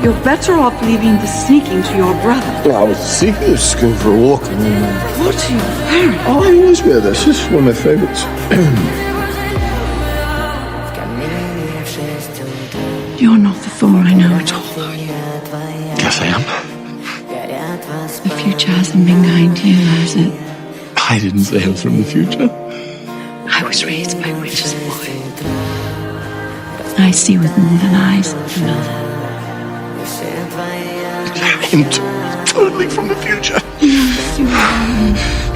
You're better off leaving the sneaking to your brother. Well, I was secretly just going for a walk. And then, What are you wearing? oh, he was weird. That's just one of my favourites. You're not the Thor I know at all. Guess I am. The future hasn't been kind to you, has it? I didn't say I was from the future. I was raised by witches, boy. I see with more than eyes can others. I'm totally from the future. Yes, you are.